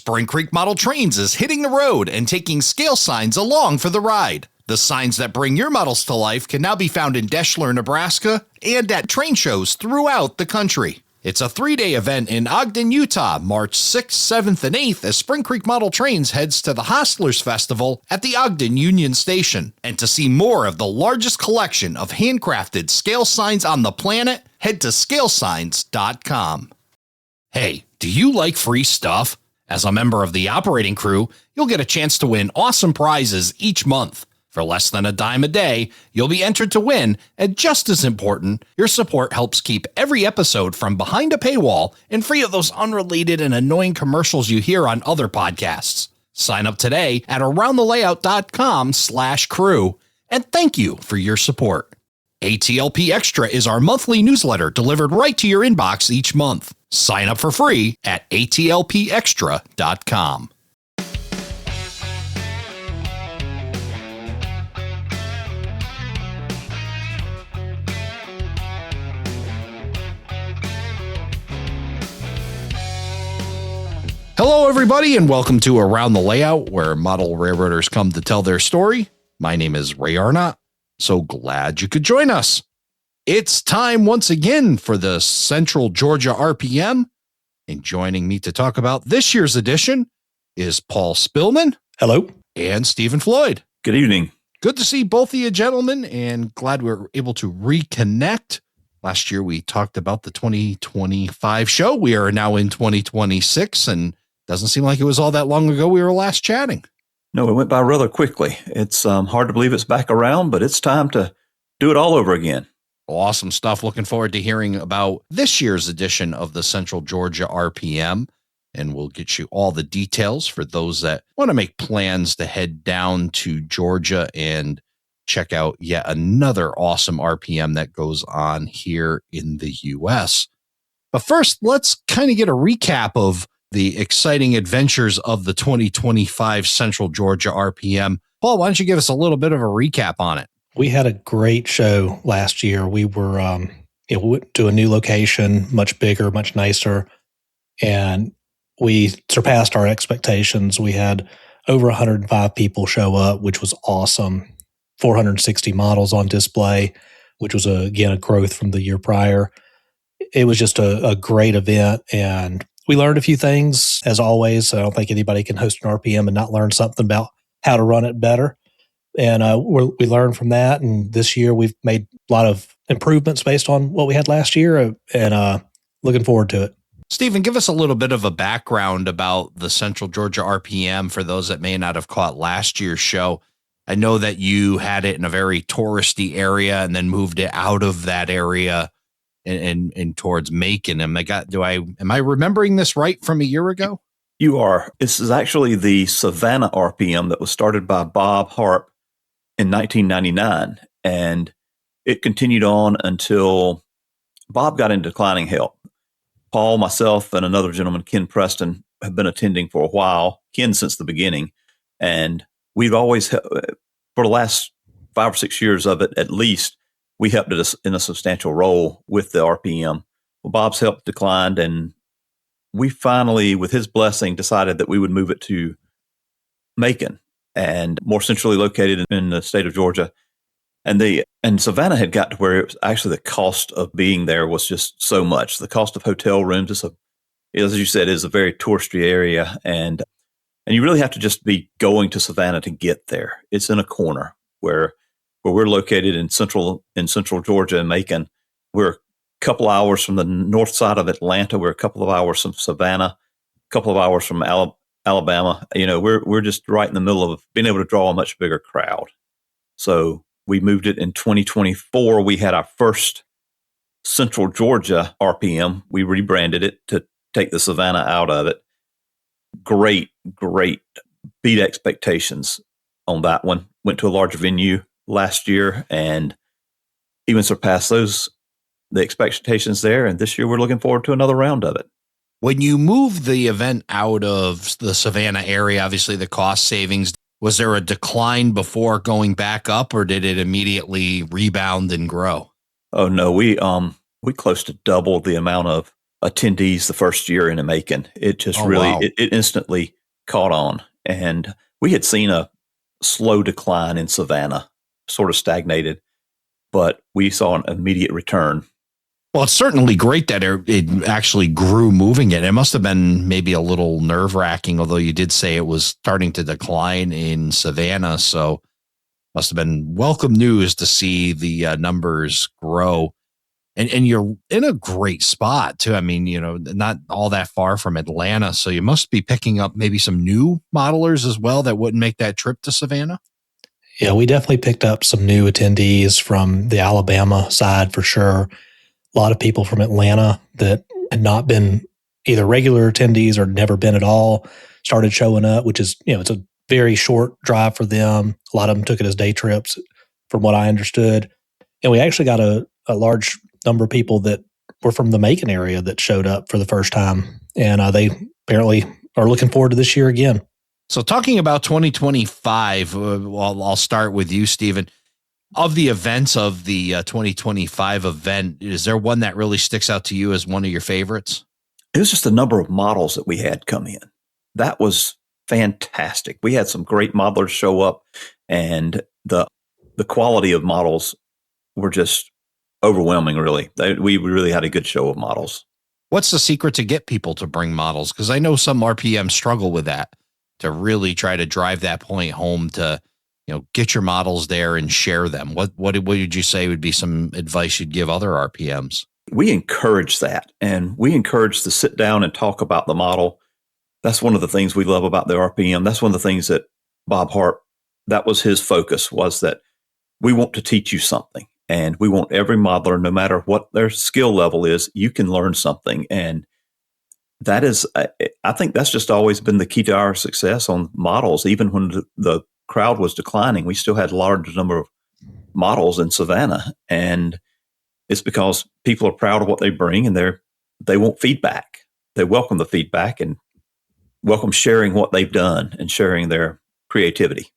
Spring Creek Model Trains is hitting the road and taking scale signs along for the ride. The signs that bring your models to life can now be found in Deschler, Nebraska, and at train shows throughout the country. It's a 3-day event in Ogden, Utah, March 6th, 7th, and 8th as Spring Creek Model Trains heads to the Hostlers Festival at the Ogden Union Station. And to see more of the largest collection of handcrafted scale signs on the planet, head to scalesigns.com. Hey, do you like free stuff? As a member of the operating crew, you'll get a chance to win awesome prizes each month. For less than a dime a day, you'll be entered to win, and just as important, your support helps keep every episode from behind a paywall and free of those unrelated and annoying commercials you hear on other podcasts. Sign up today at aroundthelayout.com/crew, and thank you for your support. ATLP Extra is our monthly newsletter delivered right to your inbox each month. Sign up for free at atlpextra.com. Hello, everybody, and welcome to Around the Layout, where model railroaders come to tell their story. My name is Ray Arnott. So glad you could join us. It's time once again for the Central Georgia RPM, and joining me to talk about this year's edition is Paul Spilman. Hello. And Stephen Floyd. Good evening. Good to see both of you gentlemen, and glad we were able to reconnect. Last year we talked about the 2025 show. We are now in 2026, and doesn't seem like it was all that long ago we were last chatting. No, it went by rather quickly. It's hard to believe it's back around, but it's time to do it all over again. Awesome stuff. Looking forward to hearing about this year's edition of the Central Georgia RPM, and we'll get you all the details for those that want to make plans to head down to Georgia and check out yet another awesome RPM that goes on here in the U.S. But first, let's kind of get a recap of the exciting adventures of the 2025 Central Georgia RPM. Paul, why don't you give us a little bit of a recap on it? We had a great show last year. We were we went to a new location, much bigger, much nicer, and we surpassed our expectations. We had over 105 people show up, which was awesome. 460 models on display, which was, again, a growth from the year prior. It was just a great event, and we learned a few things, as always. I don't think anybody can host an RPM and not learn something about how to run it better. And we learned from that. And this year we've made a lot of improvements based on what we had last year, and looking forward to it. Stephen, give us a little bit of a background about the Central Georgia RPM for those that may not have caught last year's show. I know that you had it in a very touristy area and then moved it out of that area and towards Macon. Am I remembering this right from a year ago? You are. This is actually the Savannah RPM that was started by Bob Harp in 1999, and it continued on until Bob got into declining health. Paul, myself, and another gentleman, Ken Preston, have been attending for a while. Ken since the beginning, and we've always, for the last 5 or 6 years of it at least, we helped it in a substantial role with the RPM. Well, Bob's health declined, and we finally, with his blessing, decided that we would move it to Macon, and more centrally located in the state of Georgia. And Savannah had got to where it was actually the cost of being there was just so much. The cost of hotel rooms is as you said, is a very touristy area, and you really have to just be going to Savannah to get there. It's in a corner where we're located in central Georgia and Macon. We're a couple hours from the north side of Atlanta. We're a couple of hours from Savannah, a couple of hours from Alabama. We're just right in the middle of being able to draw a much bigger crowd. So we moved it in 2024. We had our first Central Georgia RPM. We rebranded it to take the Savannah out of it. Great, beat expectations on that one. Went to a larger venue last year and even surpassed the expectations there. And this year we're looking forward to another round of it. When you moved the event out of the Savannah area, obviously the cost savings, was there a decline before going back up, or did it immediately rebound and grow? Oh no, we close to doubled the amount of attendees the first year in Macon. It just wow. it instantly caught on. And we had seen a slow decline in Savannah, sort of stagnated, but we saw an immediate return. Well, it's certainly great that it actually grew moving it. It must have been maybe a little nerve wracking, although you did say it was starting to decline in Savannah. So must have been welcome news to see the numbers grow. And you're in a great spot too. I mean, not all that far from Atlanta. So you must be picking up maybe some new modelers as well that wouldn't make that trip to Savannah. Yeah, we definitely picked up some new attendees from the Alabama side for sure. A lot of people from Atlanta that had not been either regular attendees or never been at all started showing up, which is, it's a very short drive for them. A lot of them took it as day trips, from what I understood. And we actually got a large number of people that were from the Macon area that showed up for the first time. And they apparently are looking forward to this year again. So talking about 2025, I'll start with you, Stephen. Of the events of the 2025 event, is there one that really sticks out to you as one of your favorites? It was just the number of models that we had come in. That was fantastic. We had some great modelers show up, and the quality of models were just overwhelming, really. We really had a good show of models. What's the secret to get people to bring models? Because I know some RPMs struggle with that, to really try to drive that point home to, get your models there and share them. What would you say would be some advice you'd give other RPMs? We encourage that, and we encourage to sit down and talk about the model. That's one of the things we love about the RPM. That's one of the things that Bob Harp, that was his focus, was that we want to teach you something, and we want every modeler, no matter what their skill level is, you can learn something. And that is, I think that's just always been the key to our success on models. Even when the crowd was declining, we still had a large number of models in Savannah. And it's because people are proud of what they bring, and they want feedback. They welcome the feedback and welcome sharing what they've done and sharing their creativity.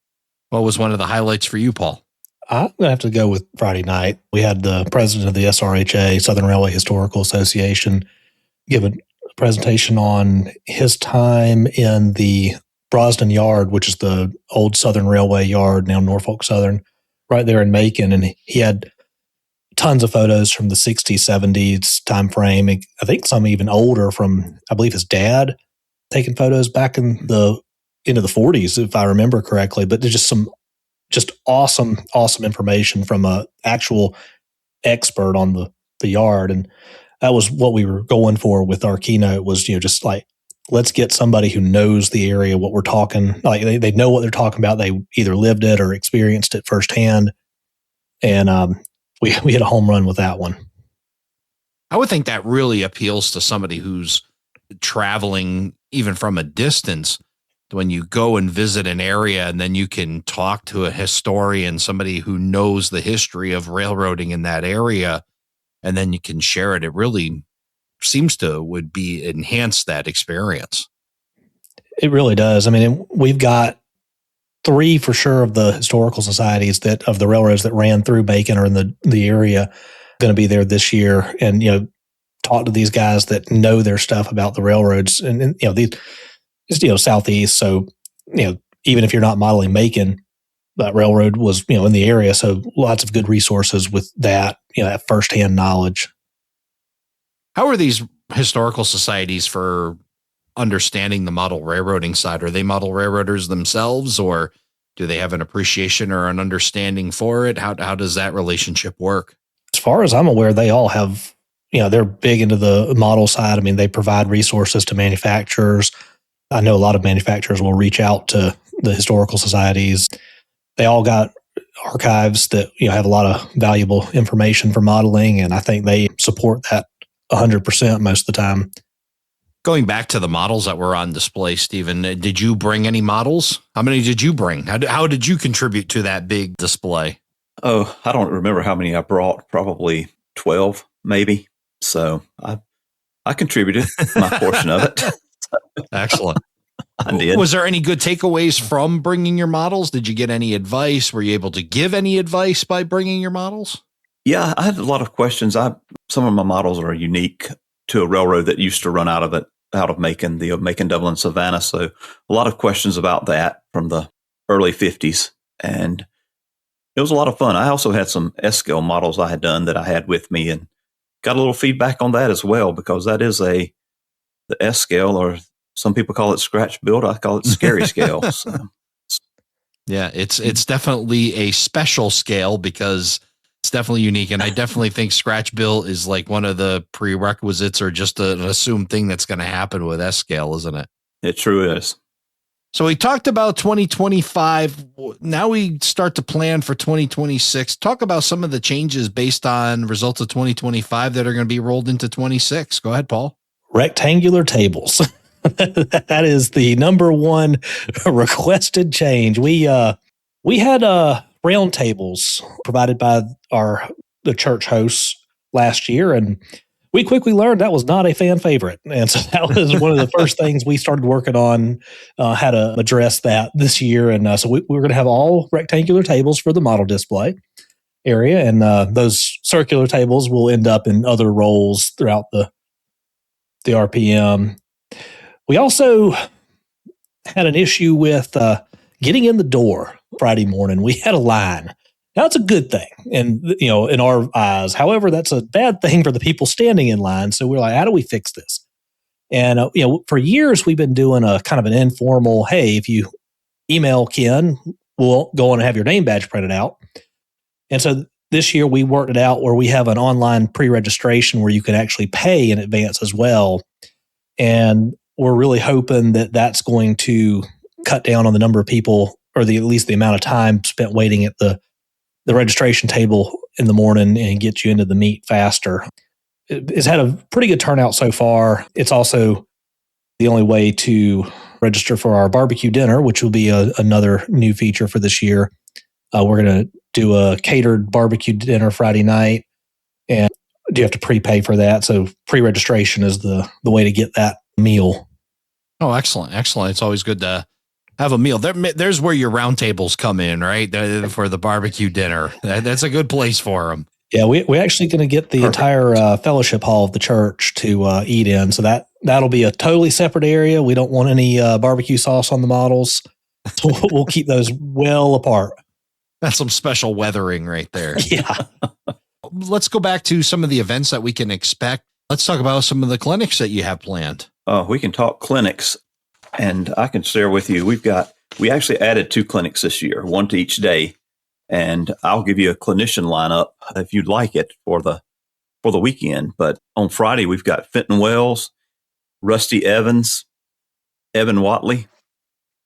What was one of the highlights for you, Paul? I'm going to have to go with Friday night. We had the president of the SRHA, Southern Railway Historical Association, give a presentation on his time in the Brosnan Yard, which is the old Southern Railway yard, now Norfolk Southern, right there in Macon. And he had tons of photos from the 60s, 70s time frame. I think some even older from, I believe, his dad taking photos back into the 40s, if I remember correctly. But there's just awesome information from a actual expert on the yard. And that was what we were going for with our keynote, was, just like, let's get somebody who knows the area, what we're talking, like they know what they're talking about. They either lived it or experienced it firsthand. And we hit a home run with that one. I would think that really appeals to somebody who's traveling even from a distance. When you go and visit an area and then you can talk to a historian, somebody who knows the history of railroading in that area, and then you can share it. It really seems to would be enhance that experience. It really does. I mean, we've got 3 for sure of the historical societies of the railroads that ran through Macon or in the area going to be there this year. And, talk to these guys that know their stuff about the railroads and it's, Southeast. So, even if you're not modeling Macon, that railroad was, in the area. So lots of good resources with that, that firsthand knowledge. How are these historical societies for understanding the model railroading side? Are they model railroaders themselves, or do they have an appreciation or an understanding for it? How does that relationship work? As far as I'm aware, they all have, they're big into the model side. I mean, they provide resources to manufacturers. I know a lot of manufacturers will reach out to the historical societies. They all got archives that, have a lot of valuable information for modeling. And I think they support that 100% most of the time. Going back to the models that were on display, Stephen, did you bring any models? How many did you bring? How did you contribute to that big display? Oh, I don't remember how many I brought. Probably 12, maybe. So I contributed my portion of it. Excellent. I did. Was there any good takeaways from bringing your models? Did you get any advice? Were you able to give any advice by bringing your models? Yeah, I had a lot of questions. Some of my models are unique. to a railroad that used to run out of Macon, the Macon, Dublin, Savannah. So a lot of questions about that from the early 50s. And it was a lot of fun. I also had some S-scale models I had done that I had with me and got a little feedback on that as well, because that is the S-scale, or some people call it scratch build. I call it scary scale. So. Yeah, it's definitely a special scale because it's definitely unique. And I definitely think scratch build is like one of the prerequisites or just an assumed thing that's going to happen with S-scale, isn't it? It true is. So we talked about 2025. Now we start to plan for 2026. Talk about some of the changes based on results of 2025 that are going to be rolled into 26. Go ahead, Paul. Rectangular tables. That is the number one requested change. We had round tables provided by the church hosts last year, and we quickly learned that was not a fan favorite. And so that was one of the first things we started working on, how to address that this year. And so we're going to have all rectangular tables for the model display area, and those circular tables will end up in other roles throughout the RPM. We also had an issue with getting in the door Friday morning. We had a line. Now, that's a good thing, and in our eyes. However, that's a bad thing for the people standing in line. So we're like, how do we fix this? And for years we've been doing a kind of an informal, hey, if you email Ken, we'll go on and have your name badge printed out. And so this year we worked it out where we have an online pre-registration where you can actually pay in advance as well. And we're really hoping that that's going to cut down on the number of people, or at least the amount of time spent waiting at the registration table in the morning, and get you into the meet faster. It's had a pretty good turnout so far. It's also the only way to register for our barbecue dinner, which will be another new feature for this year. We're going to do a catered barbecue dinner Friday night, and you have to prepay for that. So pre-registration is the way to get that meal. Oh, excellent. Excellent. It's always good to have a meal. There's where your round tables come in, right? For the barbecue dinner. That's a good place for them. Yeah, we're actually going to get the entire fellowship hall of the church to eat in. So that'll be a totally separate area. We don't want any barbecue sauce on the models. So we'll keep those well apart. That's some special weathering right there. Yeah. Let's go back to some of the events that we can expect. Let's talk about some of the clinics that you have planned. We can talk clinics, and I can share with you. We actually added 2 clinics this year, one to each day, and I'll give you a clinician lineup if you'd like it for the weekend. But on Friday we've got Fenton Wells, Rusty Evans, Evan Watley,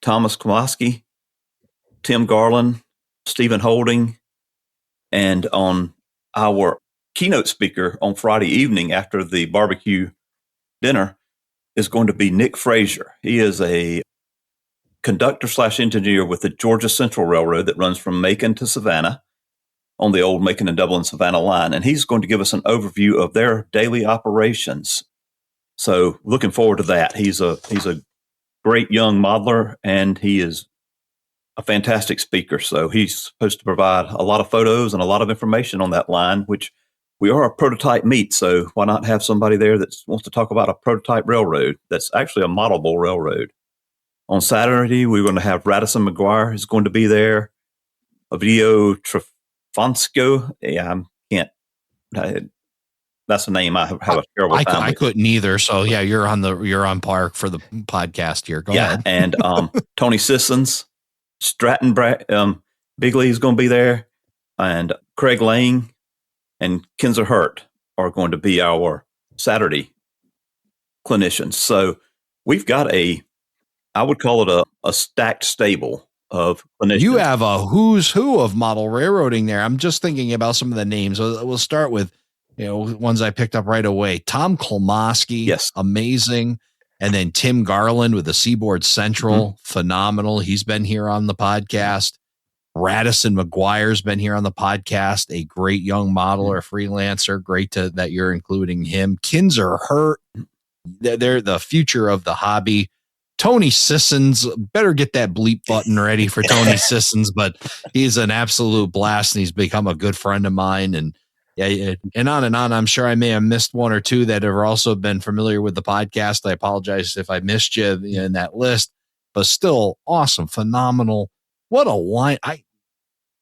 Thomas Kowalski, Tim Garland, Stephen Holding, and on our keynote speaker on Friday evening after the barbecue dinner is going to be Nick Frazier. He is a conductor/engineer with the Georgia Central Railroad that runs from Macon to Savannah on the old Macon and Dublin Savannah line. And he's going to give us an overview of their daily operations. So looking forward to that. He's a great young modeler, and he is a fantastic speaker. So he's supposed to provide a lot of photos and a lot of information on that line, which we are a prototype meet. So why not have somebody there that wants to talk about a prototype railroad that's actually a modelable railroad? On Saturday, we're going to have Radisson McGuire is going to be there. Ovidio Trafonsco. Yeah, that's a name I have a terrible time. I couldn't either. So yeah, you're on par for the podcast here. Go ahead. And Tony Sissons, Stratton Bigley is going to be there, and Craig Lang and Kinzer Hurt are going to be our Saturday clinicians. So we've got I would call it a stacked stable of clinicians. You have a who's who of model railroading there. I'm just thinking about some of the names. We'll start with, ones I picked up right away. Tom Kolmoski, yes, amazing. And then Tim Garland with the Seaboard Central, phenomenal. He's been here on the podcast. Radisson McGuire's been here on the podcast, a great young modeler, freelancer. Great that you're including him. Kinzer Hurt, they're the future of the hobby. Tony Sissons, better get that bleep button ready for Tony Sissons, but he's an absolute blast, and he's become a good friend of mine. And Yeah, and on and on. I'm sure I may have missed one or two that have also been familiar with the podcast. I apologize if I missed you in that list, but still awesome, phenomenal. What a line.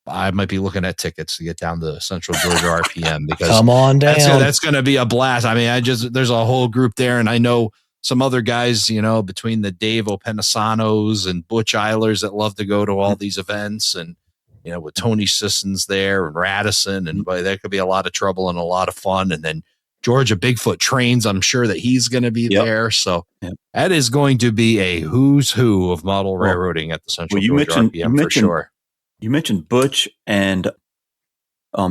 I might be looking at tickets to get down to Central Georgia RPM because come on down. That's going to be a blast. I mean, there's a whole group there, and I know some other guys, between the Dave Openasanos and Butch Eilers that love to go to all these events, and with Tony Sissons there and Radisson, and boy, there could be a lot of trouble and a lot of fun. And then Georgia Bigfoot Trains, I'm sure that he's going to be there. So that is going to be a who's who of model railroading at the Central Georgia RPM for sure. You mentioned Butch and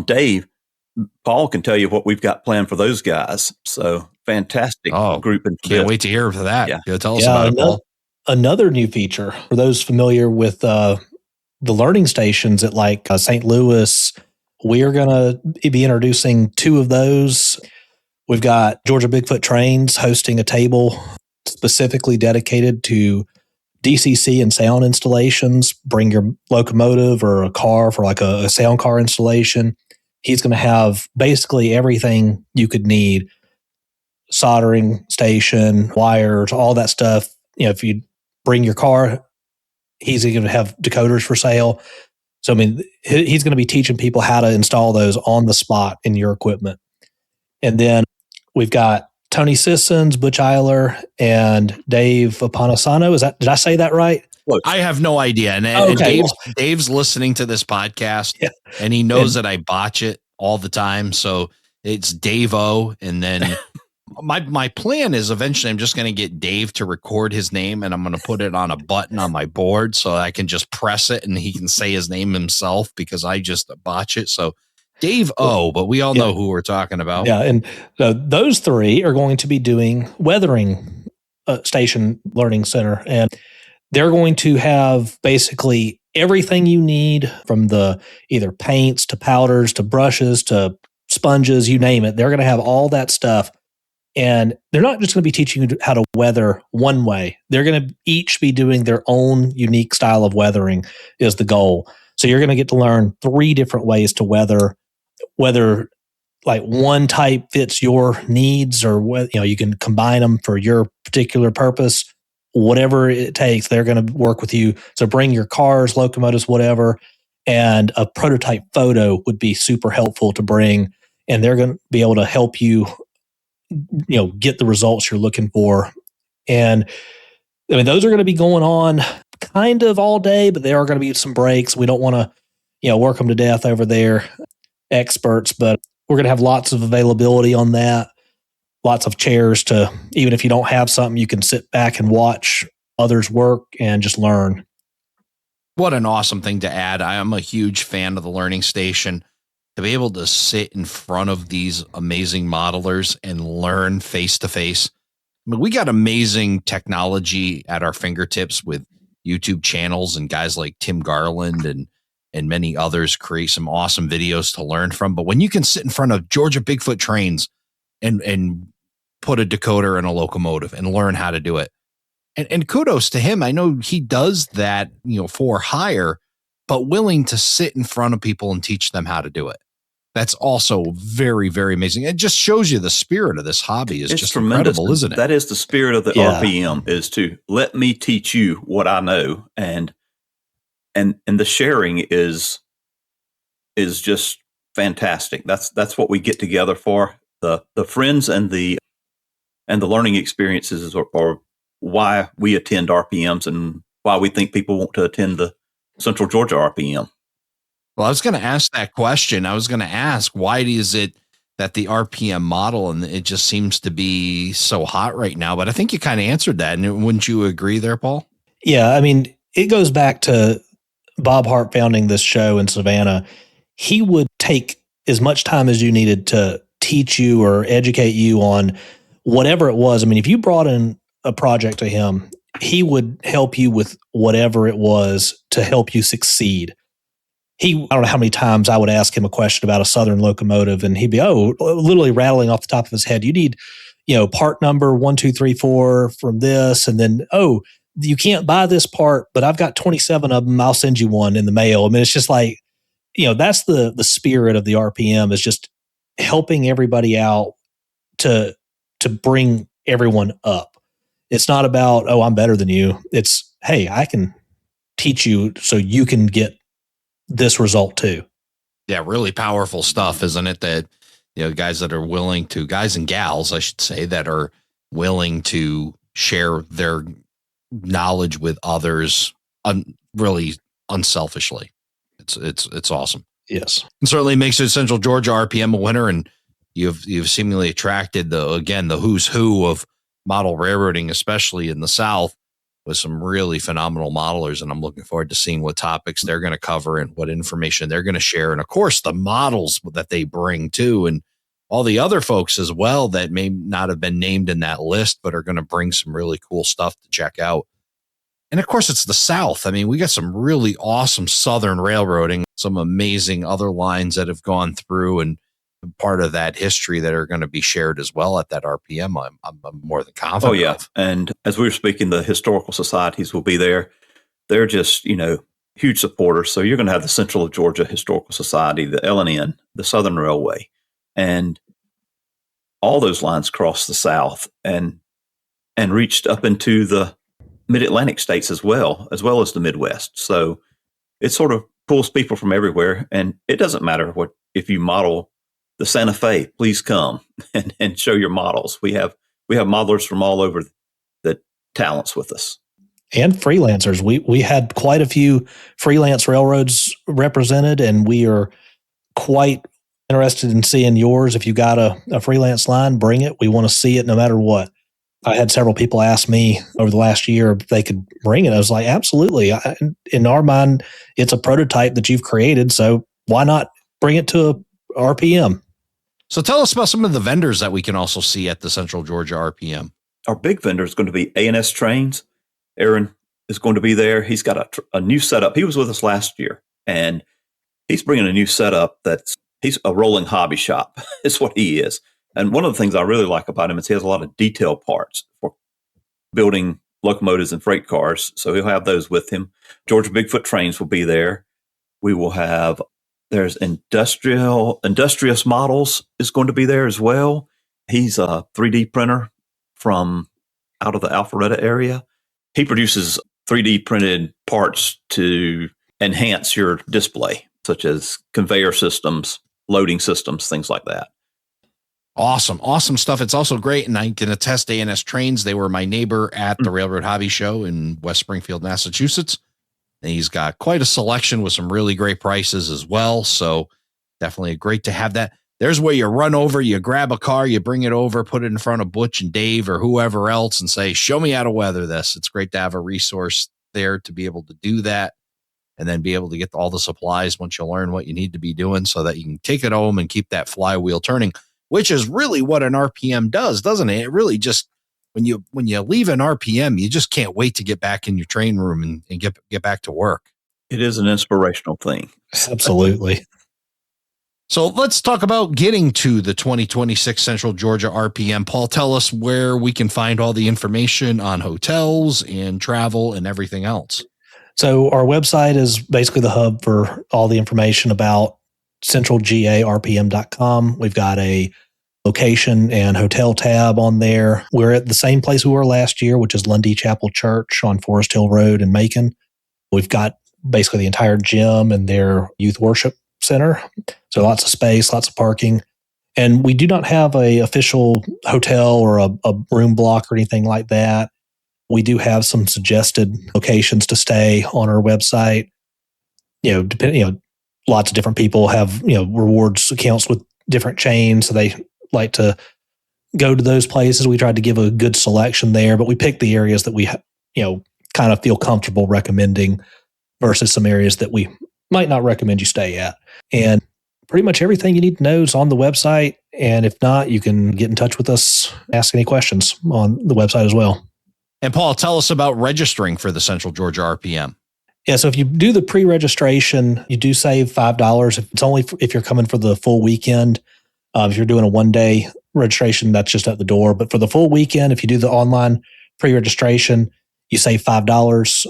Dave. Paul can tell you what we've got planned for those guys. So fantastic group. Can't wait to hear for that. Yeah. Tell us about it, Paul. Another new feature for those familiar with the learning stations at like St. Louis, we are going to be introducing 2 of those. We've got Georgia Bigfoot Trains hosting a table specifically dedicated to DCC and sound installations. Bring your locomotive or a car for like a sound car installation. He's going to have basically everything you could need: soldering station, wires, all that stuff. If you bring your car, he's going to have decoders for sale. So, I mean, he's going to be teaching people how to install those on the spot in your equipment. And then we've got Tony Sissons, Butch Eiler, and Dave Openasanos. Did I say that right? I have no idea. And Dave's listening to this podcast, and he knows that I botch it all the time. So it's Dave O. And then my plan is eventually I'm just going to get Dave to record his name, and I'm going to put it on a button on my board so I can just press it and he can say his name himself because I just botch it. So Dave O, but we all know who we're talking about. Yeah, and those 3 are going to be doing weathering station learning center, and they're going to have basically everything you need from the either paints to powders to brushes to sponges, you name it. They're going to have all that stuff, and they're not just going to be teaching you how to weather one way. They're going to each be doing their own unique style of weathering is the goal. So you're going to get to learn 3 different ways to weather, whether like one type fits your needs or whether you can combine them for your particular purpose. Whatever it takes, they're going to work with you. So bring your cars, locomotives, whatever, and a prototype photo would be super helpful to bring. And they're going to be able to help you, get the results you're looking for. And I mean, those are going to be going on kind of all day, but there are going to be some breaks. We don't want to, work them to death over there, experts, but we're going to have lots of availability on that. Lots of chairs to, even if you don't have something, you can sit back and watch others work and just learn. What an awesome thing to add. I am a huge fan of the learning station. To be able to sit in front of these amazing modelers and learn face to face. I mean, we got amazing technology at our fingertips with YouTube channels and guys like Tim Garland and many others create some awesome videos to learn from. But when you can sit in front of Georgia Bigfoot Trains and put a decoder in a locomotive and learn how to do it. And kudos to him. I know he does that, for hire, but willing to sit in front of people and teach them how to do it. That's also very, very amazing. It just shows you the spirit of this hobby is just incredible, isn't it? That is the spirit of the RPM, is to let me teach you what I know. And the sharing is just fantastic. That's what we get together for. The friends and the learning experiences are why we attend RPMs and why we think people want to attend the Central Georgia RPM. Well, I was going to ask that question. I was going to ask, why is it that the RPM model, and it just seems to be so hot right now? But I think you kind of answered that. And wouldn't you agree there, Paul? Yeah. I mean, it goes back to Bob Hart founding this show in Savannah. He would take as much time as you needed to teach you or educate you on whatever it was. I mean, if you brought in a project to him, he would help you with whatever it was to help you succeed. I don't know how many times I would ask him a question about a Southern locomotive, and he'd be, literally rattling off the top of his head. You need, part number 1, 2, 3, 4 from this. And then, you can't buy this part, but I've got 27 of them. I'll send you one in the mail. I mean, it's just like, that's the spirit of the RPM, is just helping everybody out to bring everyone up. It's not about, oh, I'm better than you. It's, hey, I can teach you so you can get this result too. Yeah, really powerful stuff, isn't it? That, guys that are willing to, guys and gals, I should say, that are willing to share their knowledge with others really unselfishly. It's awesome. Yes. It certainly makes Central Georgia RPM a winner, and you've seemingly attracted the who's who of model railroading, especially in the South, with some really phenomenal modelers. And I'm looking forward to seeing what topics they're going to cover and what information they're going to share. And of course, the models that they bring too, and all the other folks as well that may not have been named in that list, but are going to bring some really cool stuff to check out. And of course, it's the South. I mean, we got some really awesome Southern railroading, some amazing other lines that have gone through and part of that history that are going to be shared as well at that RPM. I'm more than confident. Oh, yeah. Of. And as we were speaking, the historical societies will be there. They're just, huge supporters. So you're going to have the Central of Georgia Historical Society, the L&N, the Southern Railway, and all those lines cross the South and reached up into the mid-Atlantic states as well as the Midwest. So it sort of pulls people from everywhere. And it doesn't matter if you model the Santa Fe, please come and show your models. We have modelers from all over the talents with us. And freelancers. We had quite a few freelance railroads represented, and we are quite interested in seeing yours. If you got a freelance line, bring it. We want to see it no matter what. I had several people ask me over the last year if they could bring it. I was like, absolutely. In our mind, it's a prototype that you've created, so why not bring it to a RPM? So tell us about some of the vendors that we can also see at the Central Georgia RPM. Our big vendor is going to be A&S Trains. Aaron is going to be there. He's got a new setup. He was with us last year, and he's bringing a new setup he's a rolling hobby shop is what he is. And one of the things I really like about him is he has a lot of detail parts for building locomotives and freight cars. So he'll have those with him. Georgia Bigfoot Trains will be there. We will have, there's Industrious Models is going to be there as well. He's a 3D printer from out of the Alpharetta area. He produces 3D printed parts to enhance your display, such as conveyor systems, loading systems, things like that. Awesome stuff. It's also great, and I can attest A&S Trains. They were my neighbor at the Railroad Hobby Show in West Springfield, Massachusetts. And he's got quite a selection with some really great prices as well. So definitely great to have that. There's where you run over, you grab a car, you bring it over, put it in front of Butch and Dave or whoever else and say, show me how to weather this. It's great to have a resource there to be able to do that and then be able to get all the supplies once you learn what you need to be doing so that you can take it home and keep that flywheel turning, which is really what an RPM does, doesn't it? It really just, when you leave an RPM, you just can't wait to get back in your train room and get back to work. It is an inspirational thing. Absolutely. So let's talk about getting to the 2026 Central Georgia RPM. Paul, tell us where we can find all the information on hotels and travel and everything else. So our website is basically the hub for all the information about centralgarpm.com. We've got a location and hotel tab on there. We're at the same place we were last year, which is Lundy Chapel Church on Forest Hill Road in Macon. We've got basically the entire gym and their youth worship center. So lots of space, lots of parking. And we do not have a official hotel or a room block or anything like that. We do have some suggested locations to stay on our website. Lots of different people have, rewards accounts with different chains. So they like to go to those places. We tried to give a good selection there, but we picked the areas that we, kind of feel comfortable recommending versus some areas that we might not recommend you stay at. And pretty much everything you need to know is on the website. And if not, you can get in touch with us, ask any questions on the website as well. And Paul, tell us about registering for the Central Georgia RPM. Yeah, so if you do the pre-registration, you do save $5. It's only if you're coming for the full weekend. If you're doing a one-day registration, that's just at the door. But for the full weekend, if you do the online pre-registration, you save $5.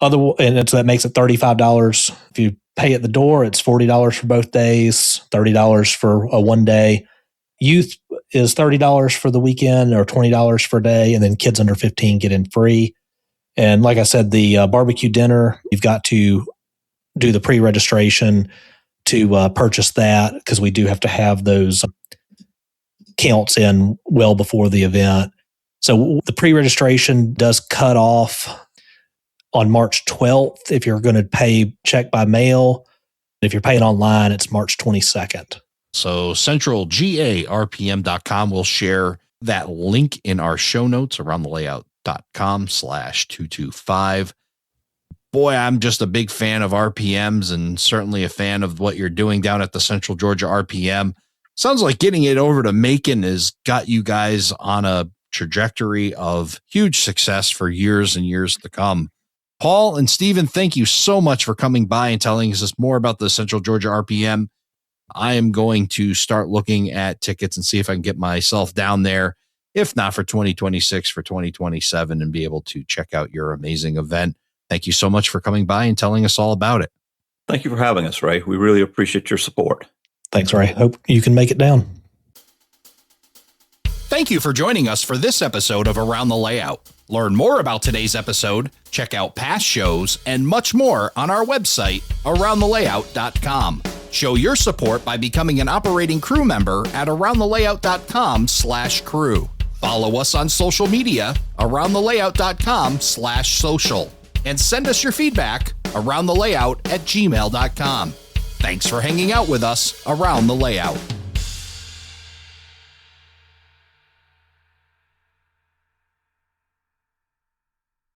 And so that makes it $35 if you pay at the door, it's $40 for both days, $30 for a one day. Youth is $30 for the weekend or $20 for a day. And then kids under 15 get in free. And like I said, the barbecue dinner, you've got to do the pre-registration to purchase that, because we do have to have those counts in well before the event. So the pre-registration does cut off on March 12th if you're going to pay check by mail. If you're paying online, it's March 22nd. So centralgarpm.com will share that link in our show notes, aroundthelayout.com/225. Boy, I'm just a big fan of RPMs and certainly a fan of what you're doing down at the Central Georgia RPM. Sounds like getting it over to Macon has got you guys on a trajectory of huge success for years and years to come. Paul and Stephen, thank you so much for coming by and telling us more about the Central Georgia RPM. I am going to start looking at tickets and see if I can get myself down there, if not for 2026, for 2027, and be able to check out your amazing event. Thank you so much for coming by and telling us all about it. Thank you for having us, Ray. We really appreciate your support. Thanks, Ray. Hope you can make it down. Thank you for joining us for this episode of Around the Layout. Learn more about today's episode, check out past shows, and much more on our website, aroundthelayout.com. Show your support by becoming an operating crew member at aroundthelayout.com/crew. Follow us on social media, aroundthelayout.com/social. And send us your feedback, aroundthelayout@gmail.com. Thanks for hanging out with us around the layout.